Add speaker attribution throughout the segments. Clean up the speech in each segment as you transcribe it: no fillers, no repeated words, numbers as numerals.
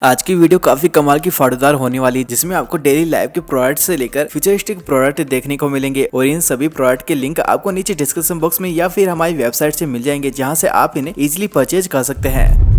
Speaker 1: आज की वीडियो काफी कमाल की फाड़दार होने वाली है, जिसमें आपको डेली लाइफ के प्रोडक्ट से लेकर फ्यूचरिस्टिक प्रोडक्ट देखने को मिलेंगे और इन सभी प्रोडक्ट के लिंक आपको नीचे डिस्क्रिप्शन बॉक्स में या फिर हमारी वेबसाइट से मिल जाएंगे, जहां से आप इन्हें इजीली परचेज कर सकते हैं।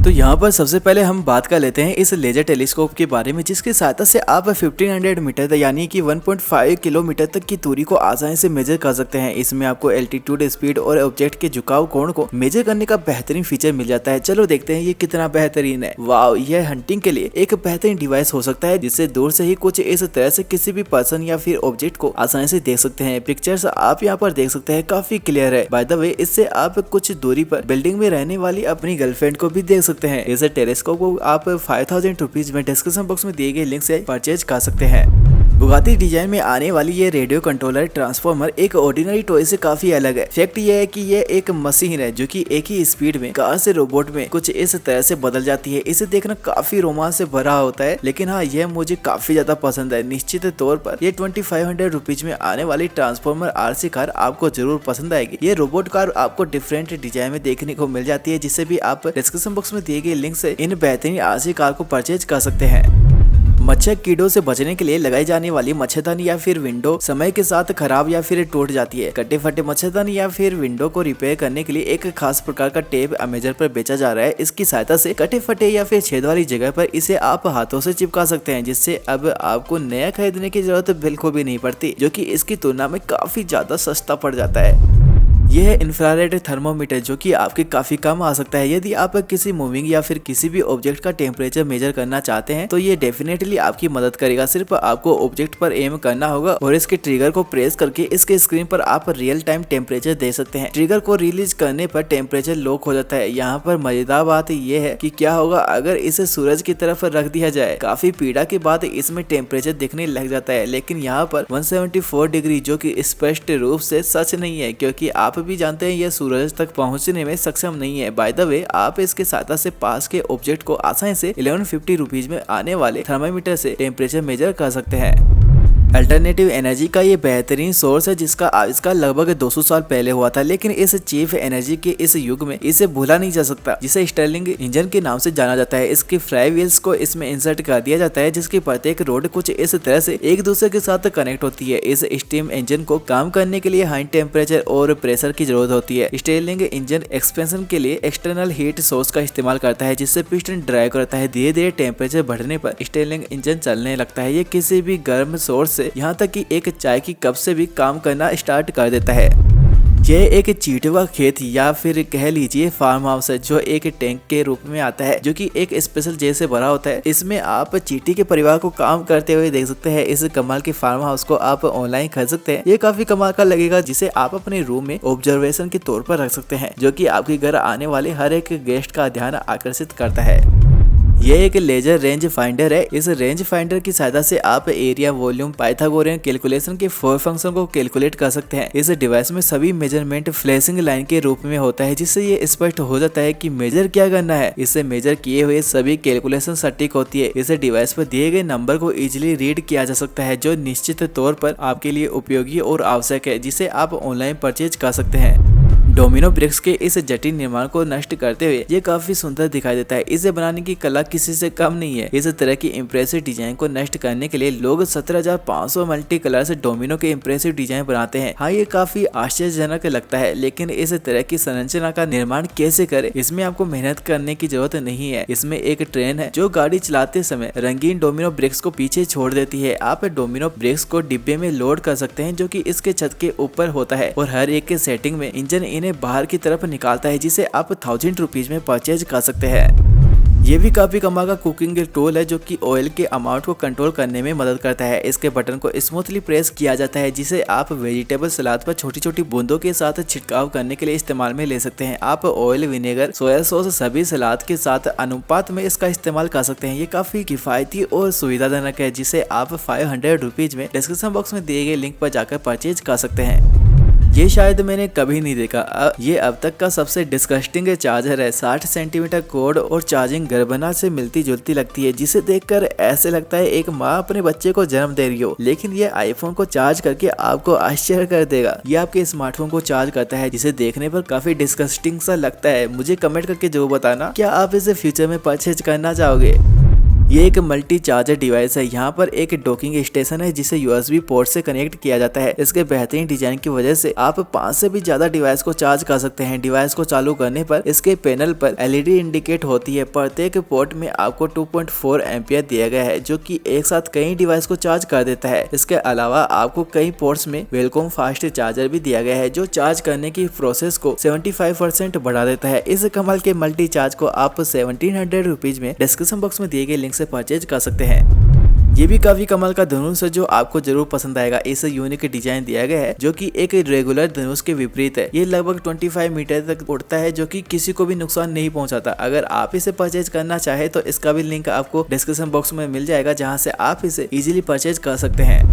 Speaker 1: तो यहाँ पर सबसे पहले हम बात कर लेते हैं इस लेजर टेलीस्कोप के बारे में, जिसकी सहायता से आप 1500 मीटर यानी कि 1.5 किलोमीटर तक की दूरी को आसानी से मेजर कर सकते हैं। इसमें आपको एल्टीट्यूड, स्पीड और ऑब्जेक्ट के झुकाव कोण को मेजर करने का बेहतरीन फीचर मिल जाता है। चलो देखते हैं ये कितना बेहतरीन है। वाव, यह हंटिंग के लिए एक बेहतरीन डिवाइस हो सकता है, जिससे दूर से ही कुछ इस तरह से किसी भी पर्सन या फिर ऑब्जेक्ट को आसानी से देख सकते हैं। पिक्चर्स आप यहाँ पर देख सकते हैं, काफी क्लियर है। बाय द वे, इससे आप कुछ दूरी पर बिल्डिंग में रहने वाली अपनी गर्लफ्रेंड को भी देख सकते हैं। इस टेलीस्कोप को आप 5000 रुपीज में डिस्क्रिप्शन बॉक्स में दिए गए लिंक से परचेज कर सकते हैं। बुगाटी डिजाइन में आने वाली ये रेडियो कंट्रोलर ट्रांसफॉर्मर एक ऑर्डिनरी टॉय से काफी अलग है। फैक्ट ये है कि ये एक मशीन है जो कि एक ही स्पीड में कार से रोबोट में कुछ इस तरह से बदल जाती है। इसे देखना काफी रोमांच से भरा होता है, लेकिन हाँ, यह मुझे काफी ज्यादा पसंद है। निश्चित तौर पर ये 2500 रुपीज में आने वाली ट्रांसफॉर्मर आरसी कार आपको जरूर पसंद आएगी। ये रोबोट कार आपको डिफरेंट डिजाइन में देखने को मिल जाती है, जिससे भी आप डिस्क्रिप्शन बॉक्स में दिए गए लिंक से इन बेहतरीन आरसी कार को परचेज कर सकते हैं। मच्छर कीड़ों से बचने के लिए लगाई जाने वाली मच्छरदानी या फिर विंडो समय के साथ खराब या फिर टूट जाती है। कटे फटे मच्छरदानी या फिर विंडो को रिपेयर करने के लिए एक खास प्रकार का टेप अमेजन पर बेचा जा रहा है। इसकी सहायता से कटे फटे या फिर छेद वाली जगह पर इसे आप हाथों से चिपका सकते हैं, जिससे अब आपको नया खरीदने की जरूरत बिल्कुल भी नहीं पड़ती, जो कि इसकी तुलना में काफी ज्यादा सस्ता पड़ जाता है। यह है इंफ्रारेड थर्मोमीटर, जो कि आपके काफी काम आ सकता है। यदि आप किसी मूविंग या फिर किसी भी ऑब्जेक्ट का टेम्परेचर मेजर करना चाहते हैं, तो ये डेफिनेटली आपकी मदद करेगा। सिर्फ आपको ऑब्जेक्ट पर एम करना होगा और इसके ट्रिगर को प्रेस करके इसके स्क्रीन पर आप रियल टाइम टेम्परेचर दे सकते हैं। ट्रिगर को रिलीज करने पर टेम्परेचर लॉक हो जाता है। यहाँ पर मजेदार बात यह है कि क्या होगा अगर इसे सूरज की तरफ रख दिया जाए। काफी पीड़ा के बाद इसमें टेम्परेचर दिखने लग जाता है, लेकिन यहाँ पर 174 डिग्री, जो कि स्पष्ट रूप से सच नहीं है, क्योंकि आप भी जानते हैं यह सूरज तक पहुंचने में सक्षम नहीं है। बाय द वे, आप इसके सहायता से पास के ऑब्जेक्ट को आसानी से 1150 रुपीज में आने वाले थर्मामीटर से टेम्परेचर मेजर कर सकते हैं। अल्टरनेटिव एनर्जी का ये बेहतरीन सोर्स है, जिसका आविष्कार लगभग 200 साल पहले हुआ था, लेकिन इस चीफ एनर्जी के इस युग में इसे भूला नहीं जा सकता, जिसे स्टर्लिंग इंजन के नाम से जाना जाता है। इसके फ्लाई व्हील्स को इसमें इंसर्ट कर दिया जाता है, जिसकी प्रत्येक रोड कुछ इस तरह से एक दूसरे के साथ कनेक्ट होती है। इस स्टीम इंजन को काम करने के लिए हाई टेम्परेचर और प्रेशर की जरूरत होती है। स्टर्लिंग इंजन एक्सपेंशन के लिए एक्सटर्नल हीट सोर्स का इस्तेमाल करता है, जिससे पिस्टन ड्राइव करता है। धीरे धीरे टेम्परेचर बढ़ने पर स्टर्लिंग इंजन चलने लगता है। ये किसी भी गर्म सोर्स से यहाँ तक कि एक चाय की कप से भी काम करना स्टार्ट कर देता है। यह एक चीटवा खेत या फिर कह लीजिए फार्म हाउस है, जो एक टैंक के रूप में आता है, जो कि एक स्पेशल जेल से भरा होता है। इसमें आप चींटी के परिवार को काम करते हुए देख सकते हैं। इस कमाल के फार्म हाउस को आप ऑनलाइन खरीद सकते हैं। ये काफी कमाल का लगेगा, जिसे आप अपने रूम में ऑब्जर्वेशन के तौर पर रख सकते हैं, जो कि आपके घर आने वाले हर एक गेस्ट का ध्यान आकर्षित करता है। यह एक लेजर रेंज फाइंडर है। इस रेंज फाइंडर की सहायता से आप एरिया, वॉल्यूम, पाइथागोरियन कैलकुलेशन के 4 फंक्शन को कैलकुलेट कर सकते हैं। इस डिवाइस में सभी मेजरमेंट फ्लैशिंग लाइन के रूप में होता है, जिससे ये स्पष्ट हो जाता है कि मेजर क्या करना है। इससे मेजर किए हुए सभी कैलकुलेशन सटीक होती है। इस डिवाइस पर दिए गए नंबर को इजिली रीड किया जा सकता है, जो निश्चित तौर पर आपके लिए उपयोगी और आवश्यक है, जिसे आप ऑनलाइन परचेज कर सकते हैं। डोमिनो ब्रिक्स के इस जटिल निर्माण को नष्ट करते हुए ये काफी सुंदर दिखाई देता है। इसे बनाने की कला किसी से कम नहीं है। इस तरह की इम्प्रेसिव डिजाइन को नष्ट करने के लिए लोग 17,500 मल्टी कलर से डोमिनो के इम्प्रेसिव डिजाइन बनाते हैं। हाँ, ये काफी आश्चर्यजनक लगता है, लेकिन इस तरह की संरचना का निर्माण कैसे करें, इसमें आपको मेहनत करने की जरूरत नहीं है। इसमें एक ट्रेन है जो गाड़ी चलाते समय रंगीन डोमिनो ब्रिक्स को पीछे छोड़ देती है। आप डोमिनो ब्रिक्स को डिब्बे में लोड कर सकते हैं, जो कि इसके छत के ऊपर होता है, और हर एक के सेटिंग में इंजन बाहर की तरफ निकालता है, जिसे आप 1000 रुपीज में परचेज कर सकते हैं। ये भी काफी कमाल का कुकिंग टूल है, जो कि ऑयल के अमाउंट को कंट्रोल करने में मदद करता है। इसके बटन को स्मूथली प्रेस किया जाता है, जिसे आप वेजिटेबल सलाद पर छोटी छोटी बूंदों के साथ छिड़काव करने के लिए इस्तेमाल में ले सकते हैं। आप ऑयल, विनेगर, सोया सॉस सभी सलाद के साथ अनुपात में इसका इस्तेमाल कर सकते हैं। ये काफी किफायती और सुविधाजनक है, जिसे आप 500 रुपीज में डिस्क्रिप्शन बॉक्स में दिए गए लिंक पर जाकर परचेज कर सकते हैं। ये शायद मैंने कभी नहीं देखा। ये अब तक का सबसे डिस्गस्टिंग चार्जर है। 60 सेंटीमीटर कोड और चार्जिंग गर्भनाल से मिलती जुलती लगती है, जिसे देखकर ऐसे लगता है एक माँ अपने बच्चे को जन्म दे रही हो। लेकिन ये आईफोन को चार्ज करके आपको आश्चर्य कर देगा। ये आपके स्मार्टफोन को चार्ज करता है, जिसे देखने पर काफी डिस्गस्टिंग सा लगता है। मुझे कमेंट करके जरूर बताना, क्या आप इसे फ्यूचर में परचेज करना चाहोगे। ये एक मल्टी चार्जर डिवाइस है। यहाँ पर एक डॉकिंग स्टेशन है जिसे USB पोर्ट से कनेक्ट किया जाता है। इसके बेहतरीन डिजाइन की वजह से आप 5 से भी ज्यादा डिवाइस को चार्ज कर सकते हैं। डिवाइस को चालू करने पर इसके पैनल पर LED इंडिकेट होती है। प्रत्येक पोर्ट में आपको 2.4 एम्पियर दिया गया है जो कि एक साथ कई डिवाइस को चार्ज कर देता है। इसके अलावा आपको कई पोर्ट्स में वेलकम फास्ट चार्जर भी दिया गया है जो चार्ज करने की प्रोसेस को 75% बढ़ा देता है। इस कमाल के मल्टी चार्ज को आप 1700 रुपीज में डिस्क्रिप्शन बॉक्स में दिए गए लिंक से परचेज कर सकते हैं। ये भी काफी कमाल का धनुष है जो आपको जरूर पसंद आएगा। इसे यूनिक डिजाइन दिया गया है जो कि एक रेगुलर धनुष के विपरीत है। ये लगभग 25 मीटर तक उड़ता है जो कि किसी को भी नुकसान नहीं पहुंचाता। अगर आप इसे परचेज करना चाहे तो इसका भी लिंक आपको डिस्क्रिप्शन बॉक्स में मिल जाएगा जहां से आप इसे इजीली परचेज कर सकते हैं।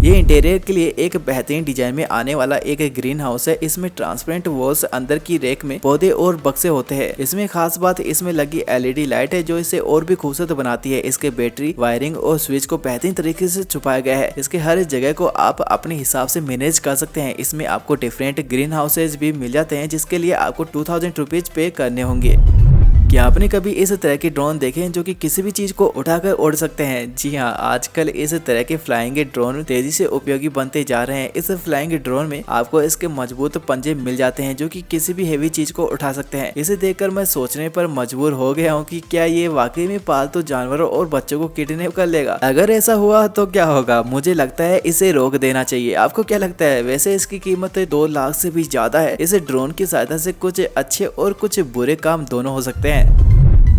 Speaker 1: ये इंटीरियर के लिए एक बेहतरीन डिजाइन में आने वाला एक ग्रीन हाउस है। इसमें ट्रांसपेरेंट वॉल्स, अंदर की रैक में पौधे और बक्से होते हैं। इसमें खास बात इसमें लगी LED लाइट है जो इसे और भी खूबसूरत बनाती है। इसके बैटरी, वायरिंग और स्विच को बेहतरीन तरीके से छुपाया गया है। इसके हर जगह को आप अपने हिसाब से मैनेज कर सकते हैं। इसमें आपको डिफरेंट ग्रीन हाउसेज भी मिल जाते हैं जिसके लिए आपको 2000 रुपीज पे करने होंगे। क्या आपने कभी इस तरह के ड्रोन देखे हैं जो कि किसी भी चीज को उठाकर उड़ सकते हैं? जी हाँ, आजकल इस तरह के फ्लाइंग ड्रोन तेजी से उपयोगी बनते जा रहे हैं। इस फ्लाइंग ड्रोन में आपको इसके मजबूत पंजे मिल जाते हैं जो कि किसी भी हेवी चीज को उठा सकते हैं। इसे देखकर मैं सोचने पर मजबूर हो गया हूँ कि क्या ये वाकई में पालतू जानवरों और बच्चों को किडनैप कर लेगा। अगर ऐसा हुआ तो क्या होगा? मुझे लगता है इसे रोक देना चाहिए। आपको क्या लगता है? वैसे इसकी कीमत 2 लाख से भी ज्यादा है। इस ड्रोन की सहायता से कुछ अच्छे और कुछ बुरे काम दोनों हो सकते हैं।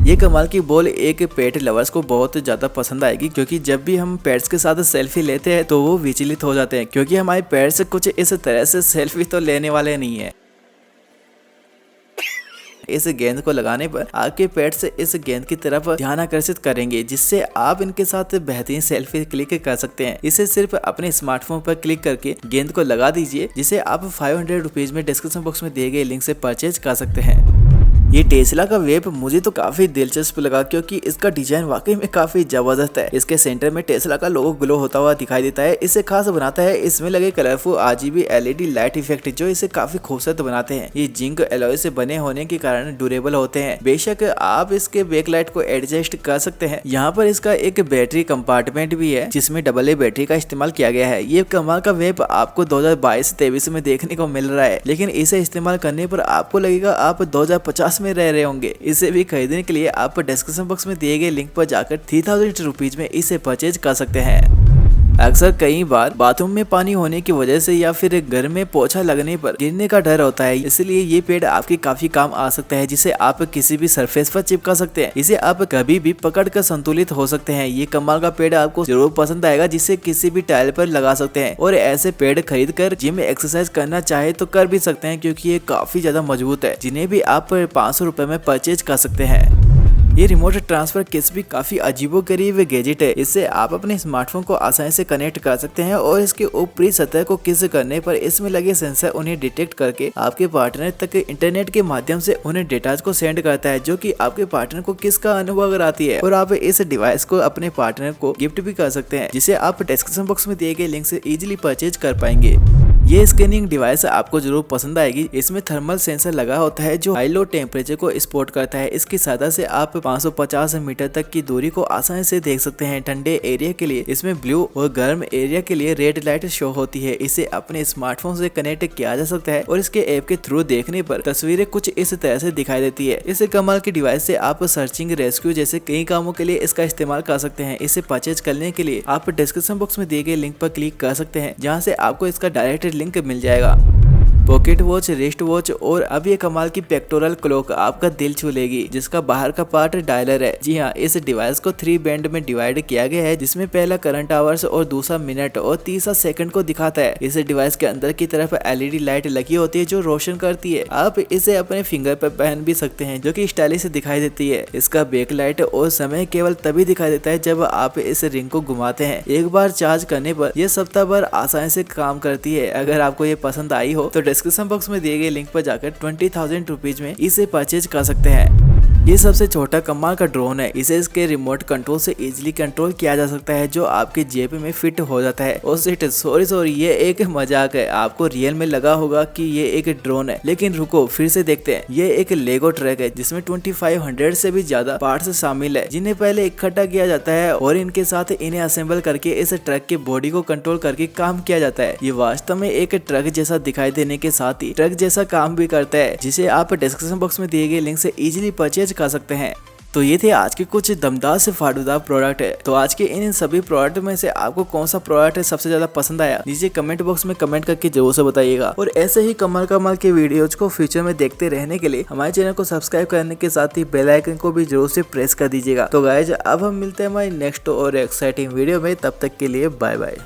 Speaker 1: ये कमाल की बॉल एक पेट लवर्स को बहुत ज्यादा पसंद आएगी क्योंकि जब भी हम पेट्स के साथ सेल्फी लेते हैं तो वो विचलित हो जाते हैं क्योंकि हमारे पेट्स कुछ इस तरह से सेल्फी तो लेने वाले नहीं है। इस गेंद को लगाने पर आपके पेट्स इस गेंद की तरफ ध्यान आकर्षित करेंगे जिससे आप इनके साथ बेहतरीन सेल्फी क्लिक कर सकते हैं। इसे सिर्फ अपने स्मार्टफोन पर क्लिक करके गेंद को लगा दीजिए जिसे आप 500 रुपीज में डिस्क्रिप्शन बॉक्स में दिए गए लिंक से परचेज कर सकते हैं। ये टेस्ला का वेब मुझे तो काफी दिलचस्प लगा क्योंकि इसका डिजाइन वाकई में काफी जबरदस्त है। इसके सेंटर में टेस्ला का लोगो ग्लो होता हुआ दिखाई देता है। इसे खास बनाता है इसमें लगे colourful RGB LED light effect जो इसे काफी खूबसूरत बनाते हैं। ये जिंक एलॉय से बने होने के कारण ड्यूरेबल होते हैं। बेशक आप इसके बैकलाइट को एडजस्ट कर सकते हैं। यहाँ पर इसका एक बैटरी कंपार्टमेंट भी है जिसमें AA बैटरी का इस्तेमाल किया गया है। ये कमाल का वेब आपको 2022-23 में देखने को मिल रहा है लेकिन इसे इस्तेमाल करने पर आपको लगेगा आप 2050 में रह रहे होंगे। इसे भी खरीदने के लिए आप डिस्क्रिप्शन बॉक्स में दिए गए लिंक पर जाकर 3000 रुपीज में इसे परचेज कर सकते हैं। अक्सर कई बार बाथरूम में पानी होने की वजह से या फिर घर में पोछा लगने पर गिरने का डर होता है, इसलिए ये पेड़ आपके काफी काम आ सकता है जिसे आप किसी भी सरफेस पर चिपका सकते हैं। इसे आप कभी भी पकड़ कर संतुलित हो सकते हैं। ये कमाल का पेड़ आपको जरूर पसंद आएगा जिसे किसी भी टाइल पर लगा सकते हैं और ऐसे पेड़ खरीद कर जिम में एक्सरसाइज करना चाहे तो कर भी सकते हैं क्योंकि ये काफी ज्यादा मजबूत है, जिन्हें भी आप 500 रुपए में परचेज कर सकते हैं। ये रिमोट ट्रांसफर केस भी काफी अजीबोगरीब गैजेट है। इससे आप अपने स्मार्टफोन को आसानी से कनेक्ट कर सकते हैं और इसके ऊपरी सतह को किस करने पर इसमें लगे सेंसर उन्हें डिटेक्ट करके आपके पार्टनर तक इंटरनेट के माध्यम से उन्हें डेटा को सेंड करता है जो कि आपके पार्टनर को किसका अनुभव कराती है। और आप इस डिवाइस को अपने पार्टनर को गिफ्ट भी कर सकते हैं जिसे आप डिस्क्रिप्शन बॉक्स में दिए गए लिंक से इजीली परचेज कर पाएंगे। ये स्कैनिंग डिवाइस आपको जरूर पसंद आएगी। इसमें थर्मल सेंसर लगा होता है जो हाई लो टेम्परेचर को स्पॉट करता है। इसकी सहायता से आप 550 मीटर तक की दूरी को आसानी से देख सकते हैं। ठंडे एरिया के लिए इसमें ब्लू और गर्म एरिया के लिए रेड लाइट शो होती है। इसे अपने स्मार्टफोन से कनेक्ट किया जा सकता है और इसके ऐप के थ्रू देखने पर तस्वीरें कुछ इस तरह से दिखाई देती है। इस कमाल की डिवाइस से आप सर्चिंग, रेस्क्यू जैसे कई कामों के लिए इसका इस्तेमाल कर सकते हैं। इसे परचेज करने के लिए आप डिस्क्रिप्शन बॉक्स में दिए गए लिंक पर क्लिक कर सकते हैं जहाँ से आपको इसका डायरेक्ट लिंक मिल जाएगा। पॉकेट वॉच, रिस्ट वॉच और अब ये कमाल की पेक्टोरल क्लॉक आपका दिल छू लेगी जिसका बाहर का पार्ट डायलर है। जी हाँ, इस डिवाइस को 3 बैंड में डिवाइड किया गया है जिसमें पहला करंट आवर्स और दूसरा मिनट और तीसरा सेकंड को दिखाता है। इस डिवाइस के अंदर की तरफ LED लाइट लगी होती है जो रोशन करती है। आप इसे अपने फिंगर पर पहन भी सकते हैं जो कि स्टाइलिश दिखाई देती है। इसका बैक लाइट और समय केवल तभी दिखाई देता है जब आप इस रिंग को घुमाते हैं। एक बार चार्ज करने पर यह सप्ताह भर आसानी से काम करती है। अगर आपको ये पसंद आई हो तो डिस्क्रिप्शन बॉक्स में दिए गए लिंक पर जाकर 20,000 रुपीज में इसे परचेज कर सकते हैं। ये सबसे छोटा कमाल का ड्रोन है। इसे इसके रिमोट कंट्रोल से इजीली कंट्रोल किया जा सकता है, जो आपके जेब में फिट हो जाता है। और सॉरी ये एक मजाक है। आपको रियल में लगा होगा कि ये एक ड्रोन है, लेकिन रुको फिर से देखते हैं। ये एक लेगो ट्रक है जिसमें 2500 से भी ज्यादा पार्ट्स शामिल है, जिन्हें पहले इकट्ठा किया जाता है और इनके साथ इन्हें असेंबल करके इस ट्रक के बॉडी को कंट्रोल करके काम किया जाता है। ये वास्तव में एक ट्रक जैसा दिखाई देने के साथ ही ट्रक जैसा काम भी करता है, जिसे आप डिस्क्रिप्शन बॉक्स में दिए गए लिंक से इजीली परचेज कर सकते हैं। तो ये थे आज के कुछ दमदार से फाड़ूदार प्रोडक्ट है। तो आज के इन सभी प्रोडक्ट में से आपको कौन सा प्रोडक्ट सबसे ज्यादा पसंद आया, नीचे कमेंट बॉक्स में कमेंट करके जरूर से बताइएगा। और ऐसे ही कमाल कमाल के वीडियोज को फ्यूचर में देखते रहने के लिए हमारे चैनल को सब्सक्राइब करने के साथ ही बेल आइकन को भी जरूर से प्रेस कर दीजिएगा। तो गाइज अब हम मिलते हैं हमारी नेक्स्ट और एक्साइटिंग वीडियो में, तब तक के लिए बाय बाय।